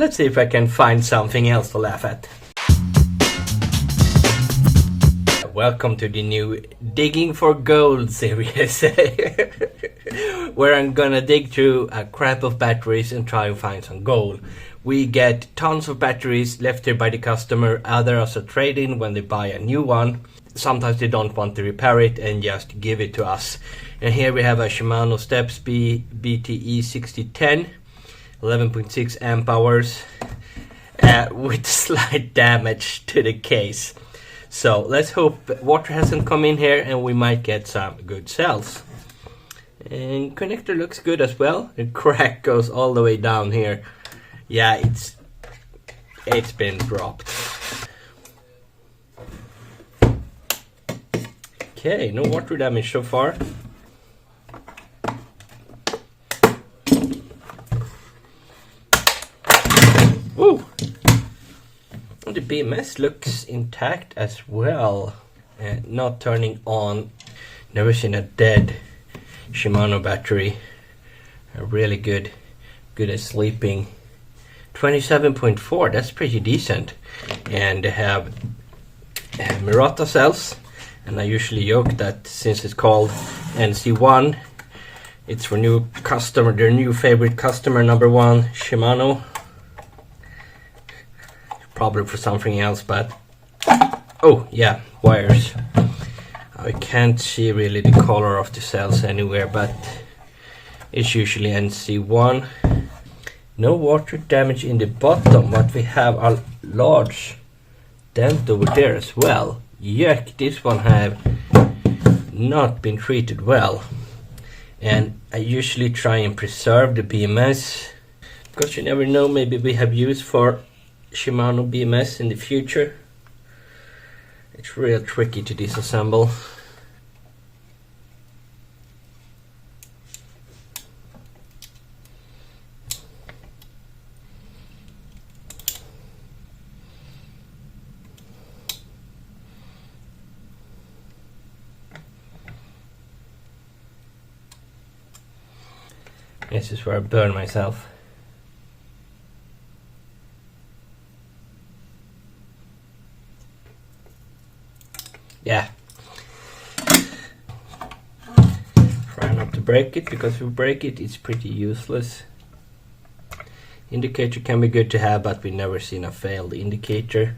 let's see if I can find something else to laugh at. Welcome to the new Digging for Gold series, where I'm gonna dig through a crap of batteries and try and find some gold. We get tons of batteries left here by the customer, either as a trade-in when they buy a new one. Sometimes they don't want to repair it and just give it to us. And here we have a Shimano Steps BTE 6010, 11.6 amp hours, with slight damage to the case. So let's hope water hasn't come in here and we might get some good cells. And connector looks good as well. The crack goes all the way down here. Yeah, it's been dropped. Okay, no water damage so far. Woo! The BMS looks intact as well, not turning on. Never seen a dead Shimano battery. Really good at sleeping. 27.4, that's pretty decent. And they have Murata cells, and I usually joke that since it's called NC1, it's for new customer, their new favorite customer #1, Shimano. Probably for something else, but oh yeah, wires. I can't see really the color of the cells anywhere, but it's usually NC1. No water damage in the bottom, but we have a large dent over there as well. Yuck, this one have not been treated well. And I usually try and preserve the BMS, because you never know, maybe we have use for Shimano BMS in the future. It's real tricky to disassemble. This is where I burn myself. Yeah. Try not to break it, because if we break it, it's pretty useless. Indicator can be good to have, but we've never seen a failed indicator.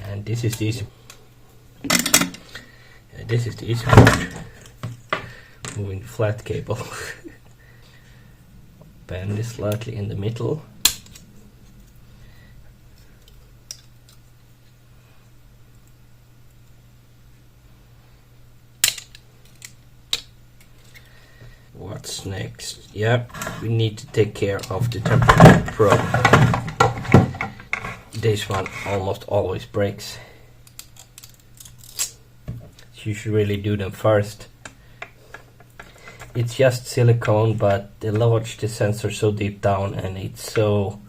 And this is the easy. This is the easy part. Moving the flat cable. Bend it slightly in the middle. What's next? Yeah, we need to take care of the temperature probe. This one almost always breaks. You should really do them first. It's just silicone, but they lodge the sensor so deep down and it's so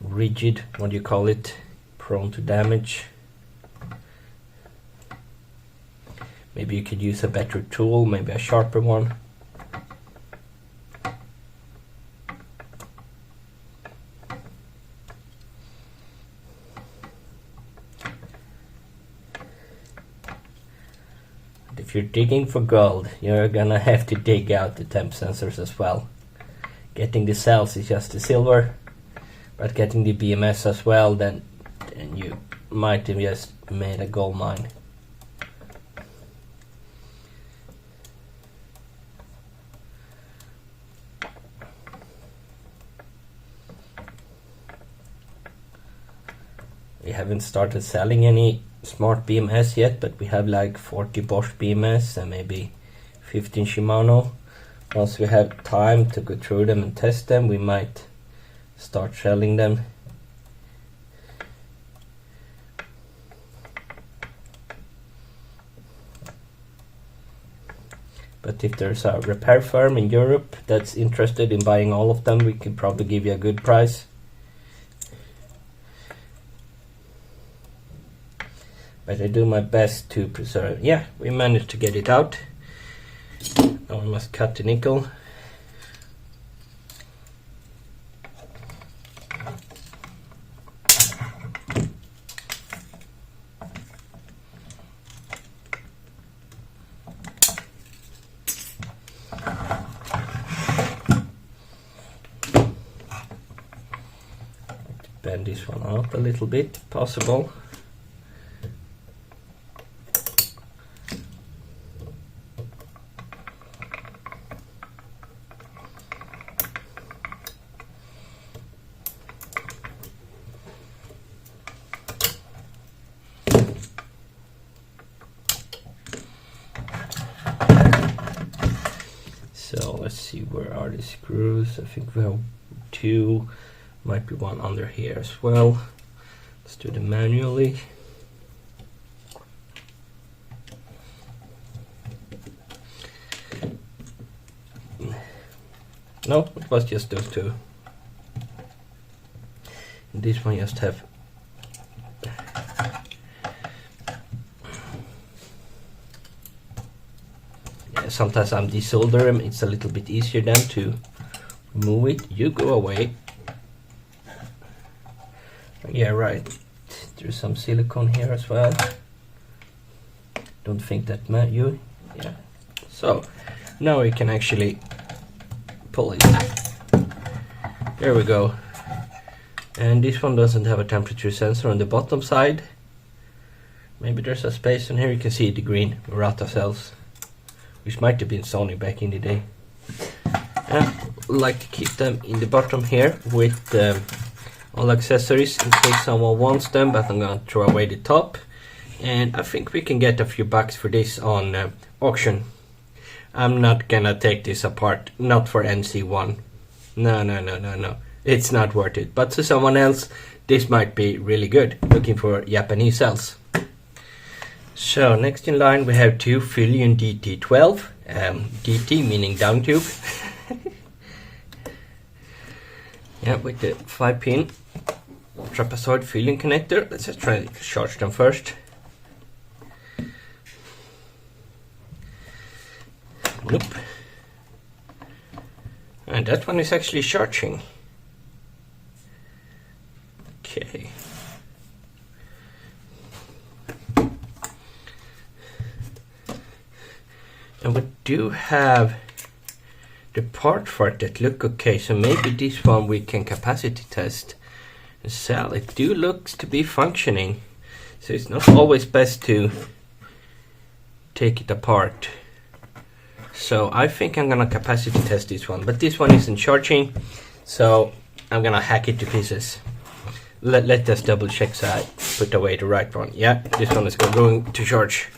rigid, what do you call it, prone to damage. Maybe you could use a better tool, maybe a sharper one. If you're digging for gold, you're gonna have to dig out the temp sensors as well. Getting the cells is just the silver, but getting the BMS as well, then you might have just made a gold mine. We haven't started selling any smart BMS yet, but we have like 40 Bosch BMS and maybe 15 Shimano. Once we have time to go through them and test them, we might start selling them. But if there's a repair firm in Europe that's interested in buying all of them, we could probably give you a good price. But I do my best to preserve. Yeah, we managed to get it out. Now we must cut the nickel. Bend this one out a little bit, if possible. So let's see, where are the screws? I think we have 2, might be one under here as well. Let's do them manually. No, it was just those 2. And this one just have sometimes I'm desolder them, it's a little bit easier then to remove it. You go away. Yeah, right. There's some silicone here as well. Don't think that you. Yeah. So now we can actually pull it. There we go. And this one doesn't have a temperature sensor on the bottom side. Maybe there's a space on here. You can see the green Murata cells, which might have been Sony back in the day. I like to keep them in the bottom here with all accessories in case someone wants them, but I'm gonna throw away the top. And I think we can get a few bucks for this on auction. I'm not gonna take this apart, not for NC1. No. It's not worth it. But to someone else, this might be really good, looking for Japanese cells. So next in line we have 2 Phylion DT-12, DT meaning down tube. Yeah, with the 5-pin trapezoid Fillion connector. Let's just try to charge them first. Nope. And that one is actually charging. Okay. And we do have the part for it that look okay, so maybe this one we can capacity test and sell. It do looks to be functioning, so it's not always best to take it apart. So I think I'm gonna capacity test this one, but this one isn't charging, so I'm gonna hack it to pieces. Let us double check so I put away the right one. Yeah, this one is going to charge.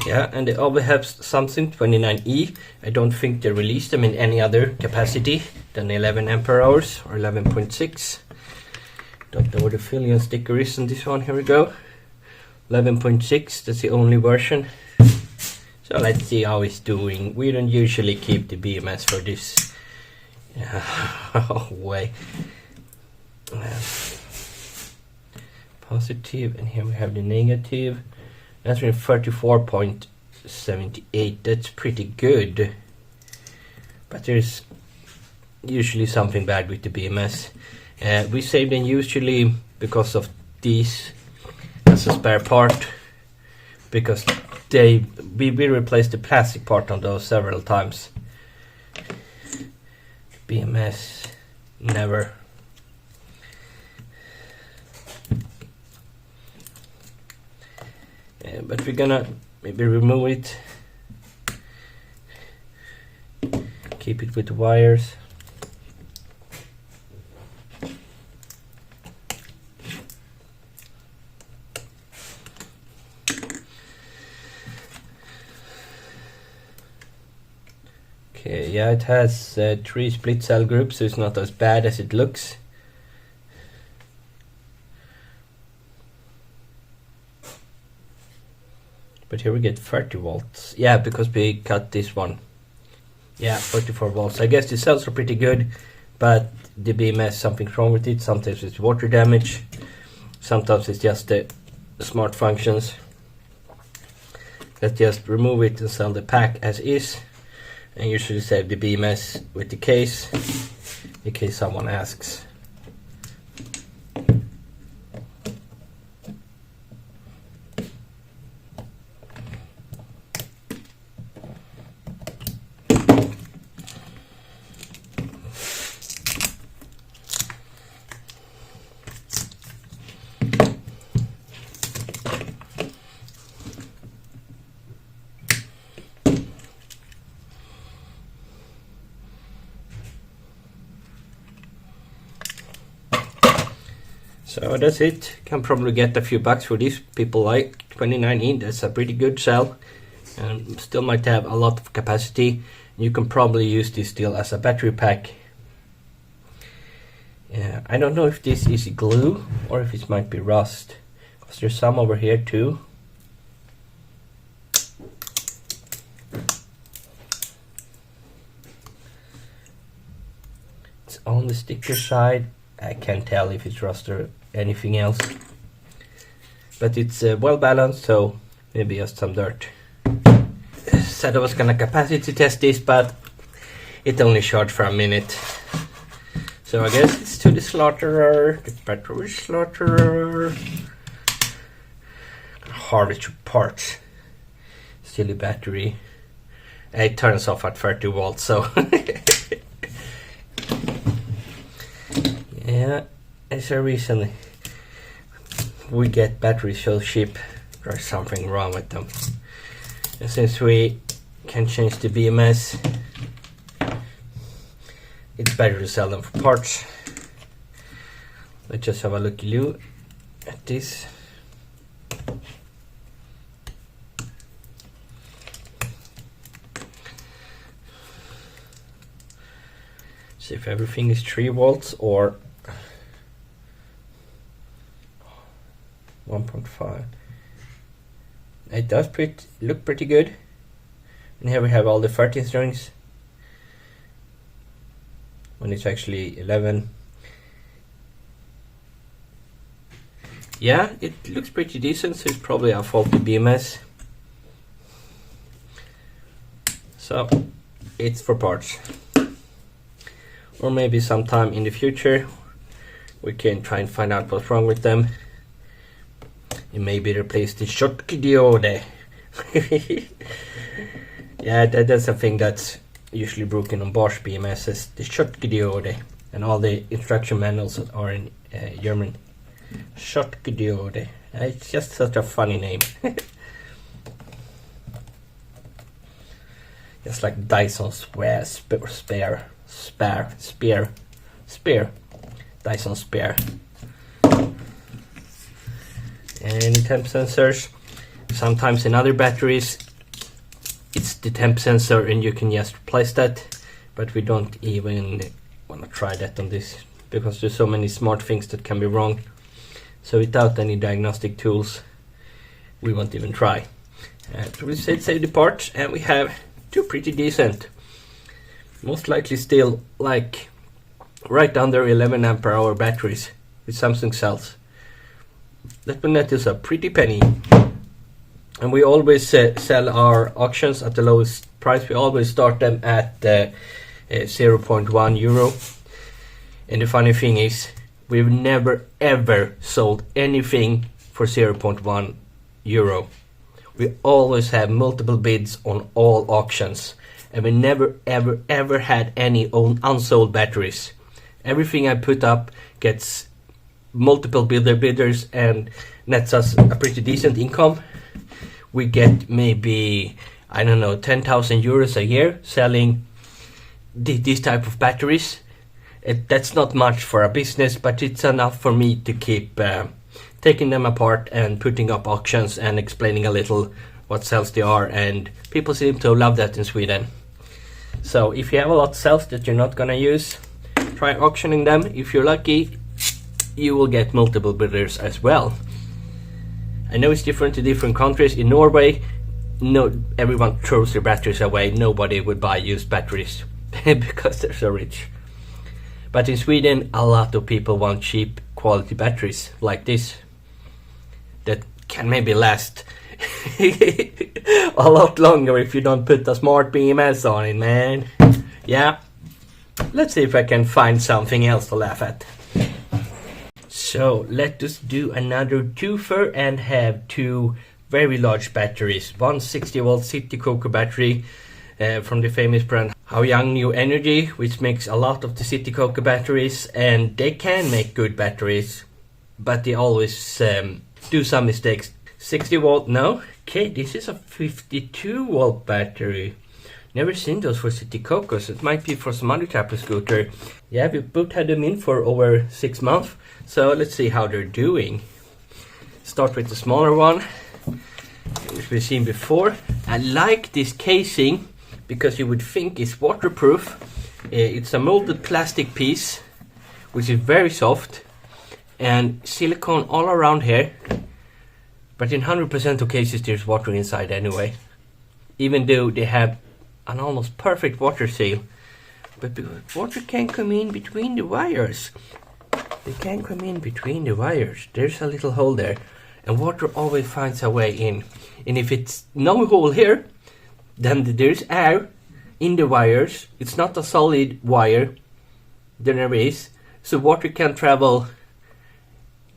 Yeah, and they always have something 29E. I don't think they released them in any other capacity than 11 ampere hours or 11.6. Don't know where the Fillion sticker is on this one. Here we go. 11.6, that's the only version. So let's see how it's doing. We don't usually keep the BMS for this. Way. Positive, and here we have the negative. That's been 34.78. That's pretty good. But there's usually something bad with the BMS. We save them usually because of these as a spare part, because we replaced the plastic part on those several times. BMS never. But we're gonna maybe remove it, keep it with the wires. Okay, yeah, it has 3 split cell groups, so it's not as bad as it looks. But here we get 30 volts. Yeah, because we cut this one. Yeah, 44 volts. I guess the cells are pretty good, but the BMS, something's wrong with it. Sometimes it's water damage. Sometimes it's just the smart functions. Let's just remove it and sell the pack as is. And usually save the BMS with the case, in case someone asks. So that's it. Can probably get a few bucks for these. People like 29E. That's a pretty good cell, and still might have a lot of capacity. You can probably use this still as a battery pack. Yeah, I don't know if this is glue or if it might be rust, because there's some over here too. It's on the sticker side. I can't tell if it's rust or anything else, but it's well balanced, so maybe just some dirt. Said I was gonna capacity test this, but it only charged for a minute, so I guess it's to the slaughterer, the battery slaughterer. Harvest parts. Still a battery. It turns off at 30 volts, so yeah, it's a reason we get batteries so cheap. There's something wrong with them. And since we can change the BMS, it's better to sell them for parts. Let's just have a looky at this. See if everything is 3 volts or 1.5. It does look pretty good. And here we have all the 13 strings, when it's actually 11. Yeah, it looks pretty decent, so it's probably a faulty BMS. So it's for parts. Or maybe sometime in the future we can try and find out what's wrong with them. It may be replaced the short diode. Yeah, that's a thing that's usually broken on Bosch BMSs, the short diode, and all the instruction manuals are in German. Short diode. It's just such a funny name. Just like Dyson spear. Dyson spear. And temp sensors. Sometimes in other batteries it's the temp sensor and you can just replace that, but we don't even want to try that on this because there's so many smart things that can be wrong. So without any diagnostic tools we won't even try. So we save the parts, and we have two pretty decent, most likely still like right under 11 ampere hour batteries with Samsung cells. That will net us a pretty penny. And we always sell our auctions at the lowest price. We always start them at 0.1 euro. And the funny thing is, we've never ever sold anything for 0.1 euro. We always have multiple bids on all auctions, and we never ever had any unsold batteries. Everything I put up gets multiple bidders and nets us a pretty decent income. We get maybe, I don't know, 10,000 euros a year selling these type of batteries. That's not much for a business, but it's enough for me to keep taking them apart and putting up auctions and explaining a little what cells they are, and people seem to love that in Sweden. So if you have a lot of cells that you're not gonna use, try auctioning them. If you're lucky, you will get multiple bidders as well. I know it's different in different countries. In Norway, no, everyone throws their batteries away. Nobody would buy used batteries because they're so rich. But in Sweden, a lot of people want cheap quality batteries like this that can maybe last a lot longer if you don't put a smart BMS on it, man. Yeah, let's see if I can find something else to laugh at. So let us do another twofer and have two very large batteries. One 60-volt CityCoco battery from the famous brand How Young New Energy, which makes a lot of the CityCoco batteries, and they can make good batteries, but they always do some mistakes. 60 volt, no. Okay, this is a 52 volt battery. Never seen those for CityCocos. It might be for some other type of scooter. Yeah, we both had them in for over 6 months. So let's see how they're doing. Start with the smaller one, which we've seen before. I like this casing because you would think it's waterproof. It's a molded plastic piece, which is very soft, and silicone all around here. But in 100% of cases there's water inside anyway, even though they have an almost perfect water seal. But water can come in between the wires. They can come in between the wires. There's a little hole there, and water always finds a way in. And if it's no hole here, then there's air in the wires. It's not a solid wire, there never is, so water can travel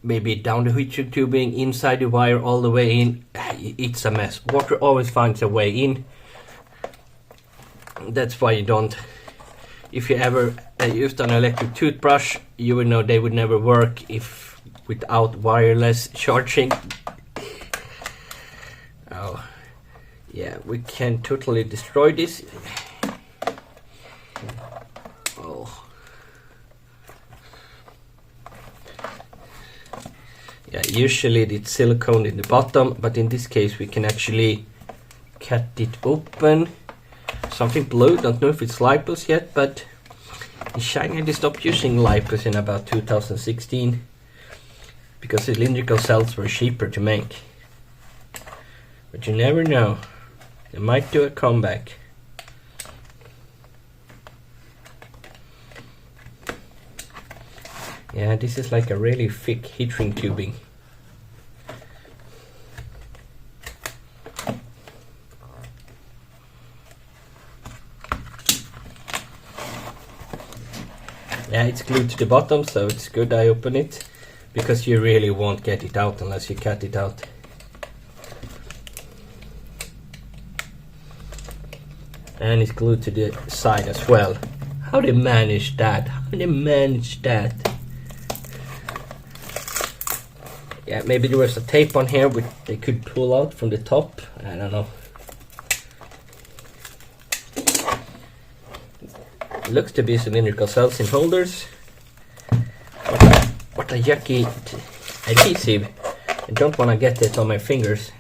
maybe down the heat tubing, inside the wire, all the way in. It's a mess. Water always finds a way in. That's why you don't, if you ever used an electric toothbrush, you would know they would never work if without wireless charging. Oh yeah, we can totally destroy this. Oh yeah, usually it's silicone in the bottom, but in this case we can actually cut it open. Something blue, don't know if it's lipos yet, but in China they stopped using lipos in about 2016 because cylindrical cells were cheaper to make. But you never know, they might do a comeback. Yeah, this is like a really thick heat shrink tubing. Yeah, it's glued to the bottom, so it's good I open it, because you really won't get it out unless you cut it out. And it's glued to the side as well. How they manage that? How they manage that? Yeah, maybe there was a tape on here which they could pull out from the top. I don't know. It looks to be cylindrical cells in holders. What a yucky adhesive. I don't want to get it on my fingers.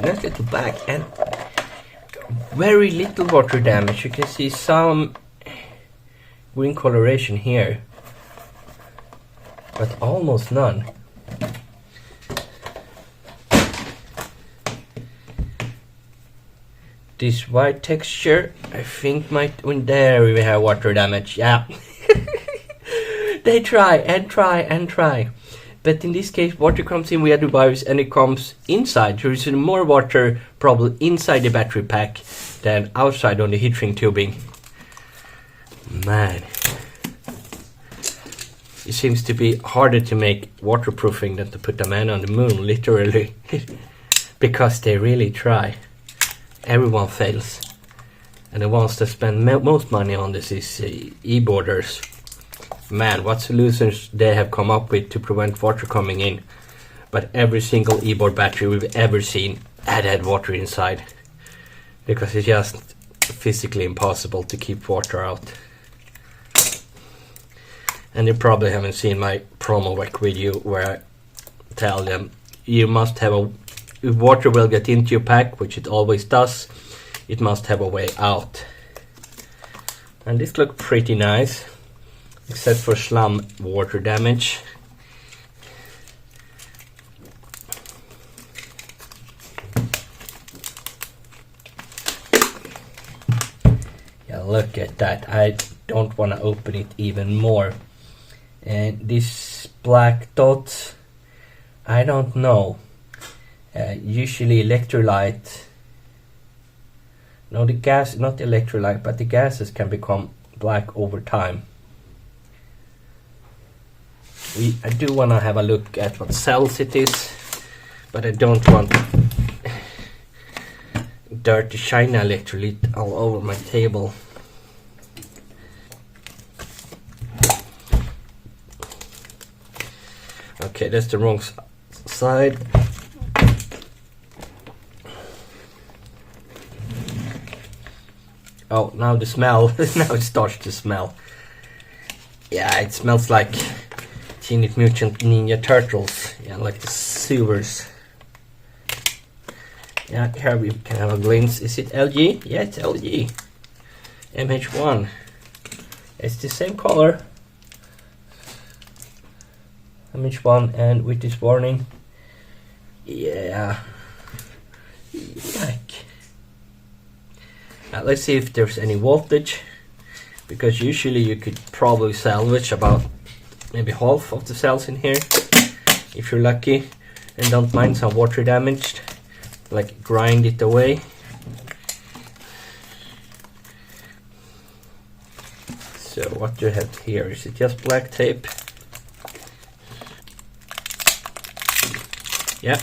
Let's get the back, and very little water damage. You can see some green coloration here, but almost none. This white texture, I think might, there we have water damage, yeah. They try and try and try. But in this case, water comes in via the wires and it comes inside. There is more water problem inside the battery pack than outside on the heat shrink tubing. Man. It seems to be harder to make waterproofing than to put a man on the moon, literally. Because they really try. Everyone fails. And the ones that spend most money on this is e-boarders. Man, what solutions they have come up with to prevent water coming in. But every single e-board battery we've ever seen had water inside. Because it's just physically impossible to keep water out. And you probably haven't seen my promo wreck video where I tell them you must have a, if water will get into your pack, which it always does, it must have a way out. And this looks pretty nice, except for slum water damage. Yeah, look at that. I don't want to open it even more. And this black dot, I don't know. Usually electrolyte, no, the gas, not the electrolyte, but the gases can become black over time. I do want to have a look at what cells it is, but I don't want dirty shiny electrolyte all over my table. Okay, that's the wrong side. Oh, now the smell. Now it starts to smell. Yeah, it smells like Teenage Mutant Ninja Turtles. Yeah, like the sewers. Yeah, here we can have a glimpse. Is it LG? Yeah, it's LG. MH1. It's the same color. MH1, and with this warning. Yeah. Yuck. Let's see if there's any voltage, because usually you could probably salvage about maybe half of the cells in here if you're lucky and don't mind some water damage, like grind it away. So what do you have here? Is it just black tape? Yeah.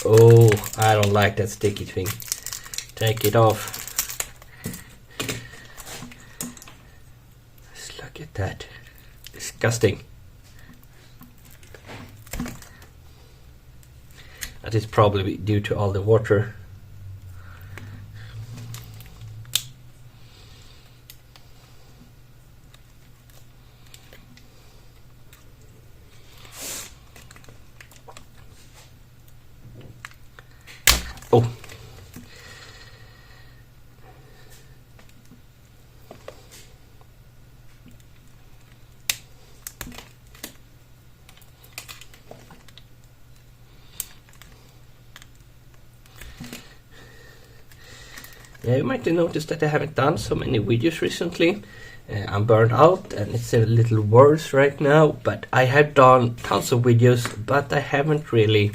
Oh, I don't like that sticky thing. Take it off. Let's look at that. Disgusting. That is probably due to all the water. Oh. Yeah, you might have noticed that I haven't done so many videos recently. I'm burned out and it's a little worse right now, but I have done tons of videos, but I haven't really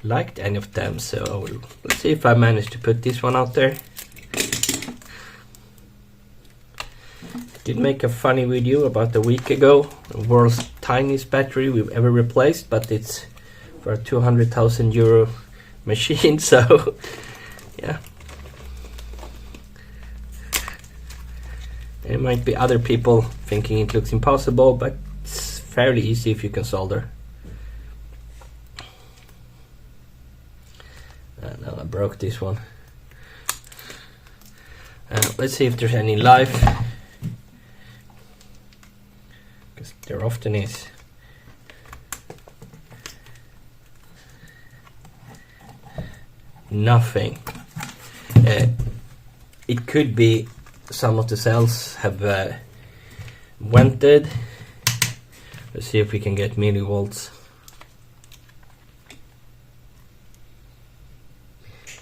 liked any of them, so let's see if I manage to put this one out there. Did make a funny video about a week ago, the world's tiniest battery we've ever replaced, but it's for a 200,000 euro machine, so yeah. There might be other people thinking it looks impossible, but it's fairly easy if you can solder. No, I broke this one. Let's see if there's any life, because there often is. Nothing. It could be some of the cells have vented. Let's see if we can get millivolts.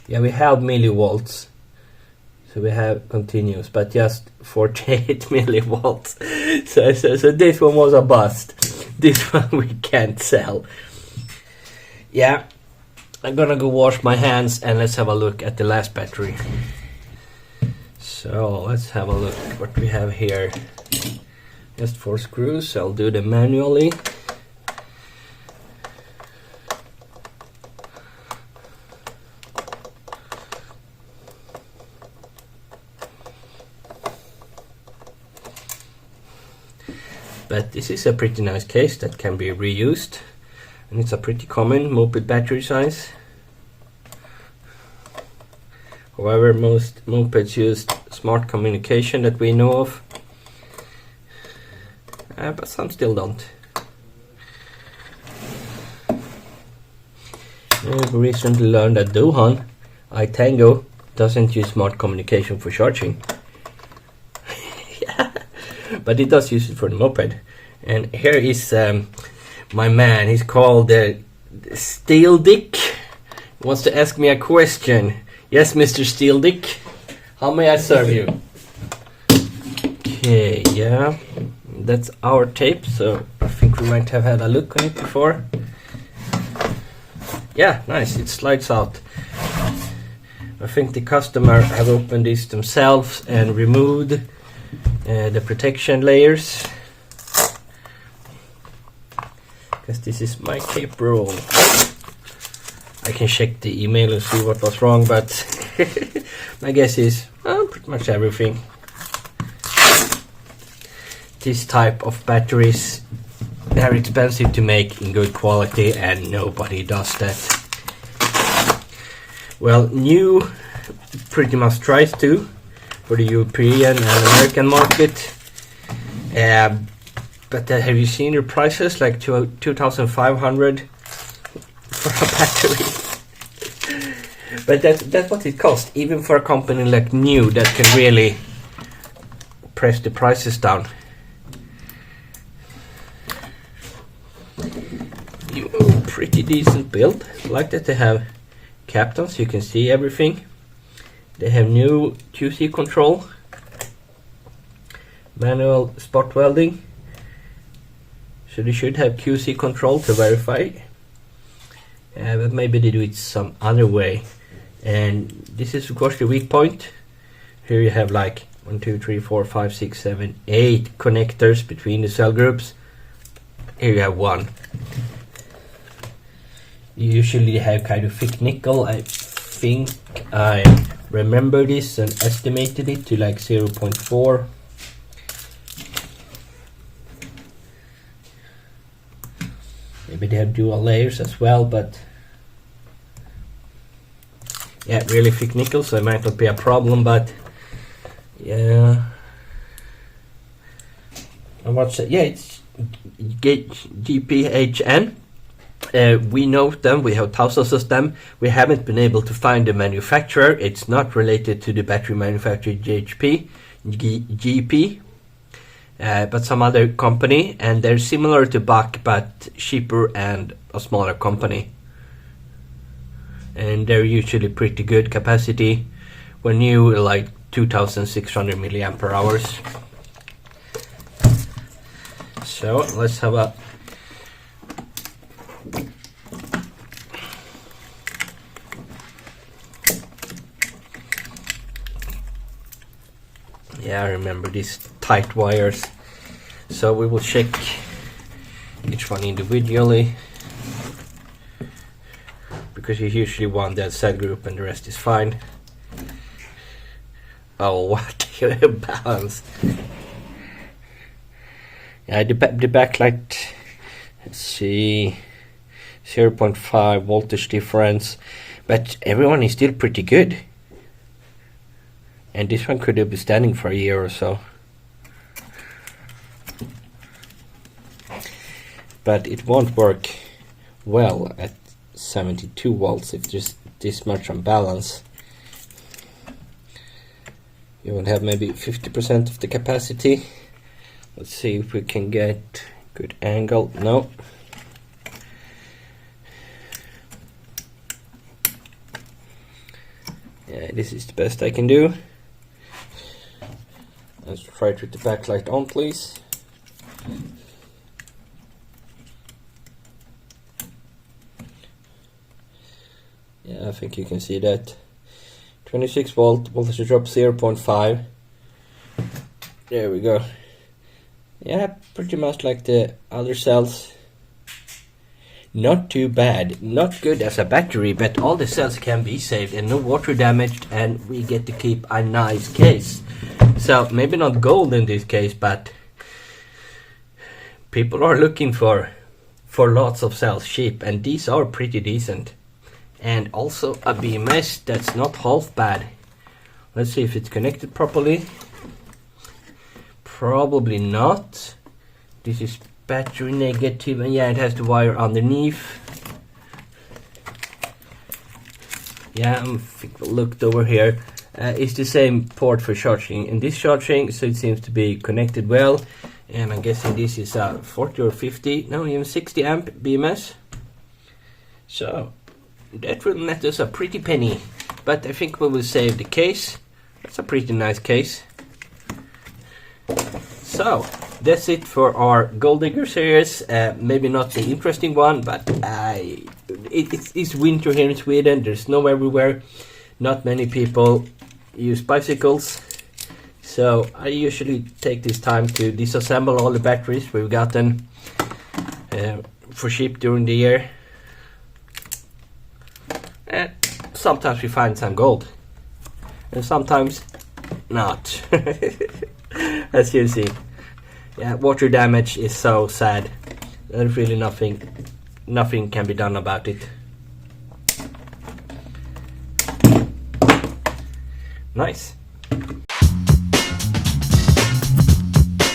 Yeah, we have millivolts, so we have continuous, but just 48 millivolts. So this one was a bust. This one we can't sell. Yeah, I'm gonna go wash my hands and let's have a look at the last battery. So let's have a look what we have here. Just 4 screws. I'll do them manually. but this is a pretty nice case that can be reused, and it's a pretty common moped battery size. However, most mopeds use smart communication that we know of, but some still don't. I've recently learned that Dohan iTango doesn't use smart communication for charging. Yeah, but it does use it for the moped. And here is my man. He's called Steel Dick. He wants to ask me a question. Yes, Mr. Steel Dick. How may I serve you? Okay, yeah, that's our tape. So I think we might have had a look on it before. Yeah, nice. It slides out. I think the customer have opened this themselves and removed the protection layers, because this is my tape roll. I can check the email and see what was wrong, but my guess is pretty much everything. This type of batteries, they're expensive to make in good quality, and nobody does that. Well, New pretty much tries to for the European and American market, but have you seen their prices? Like 2,500 for a battery. But that's what it costs, even for a company like New that can really press the prices down. Pretty decent build. I like that they have captains, you can see everything. They have new QC control, manual spot welding, so they should have QC control to verify, but maybe they do it some other way. And this is of course the weak point. Here you have like 1, 2, 3, 4, 5, 6, 7, 8 connectors between the cell groups. Here you have one. You usually have kind of thick nickel. I think I remember this and estimated it to like 0.4. Maybe they have dual layers as well, but yeah, really thick nickel, so it might not be a problem, but yeah. And what's it? Yeah, it's GPHN. We know them, we have thousands of them. We haven't been able to find the manufacturer. It's not related to the battery manufacturer GP, but some other company, and they're similar to Bach but cheaper and a smaller company. And they're usually pretty good capacity. When new, like 2,600 milliampere hours. So let's have a I remember these tight wires, so we will check each one individually, because you usually want that cell group and the rest is fine. Oh, what a balance. Yeah, the backlight, let's see, 0.5 voltage difference, but everyone is still pretty good. And this one could have been standing for a year or so. But it won't work well at 72 volts if there's this much unbalance. You will have maybe 50% of the capacity. Let's see if we can get good angle. No. Yeah, this is the best I can do. Let's try it with the backlight on, please. Yeah, I think you can see that. 26 volt, voltage drop 0.5. There we go. Yeah, pretty much like the other cells. Not too bad. Not good as a battery, but all the cells can be saved and no water damaged, and we get to keep a nice case. So maybe not gold in this case, but people are looking for lots of cells cheap, and these are pretty decent. And also a BMS that's not half bad. Let's see if it's connected properly. Probably not. This is battery negative, and yeah, it has the wire underneath. Yeah, I looked over here. It's the same port for charging and discharging, so it seems to be connected well. And I'm guessing this is a 40 or 50, no, even 60 amp BMS. So that will net us a pretty penny, but I think we will save the case. That's a pretty nice case. So that's it for our Gold Digger series. Maybe not the interesting one, but it's winter here in Sweden. There's snow everywhere. Not many people use bicycles. So I usually take this time to disassemble all the batteries we've gotten for cheap during the year. And sometimes we find some gold. And sometimes not. As you see. Yeah, water damage is so sad. There's really nothing can be done about it. Nice.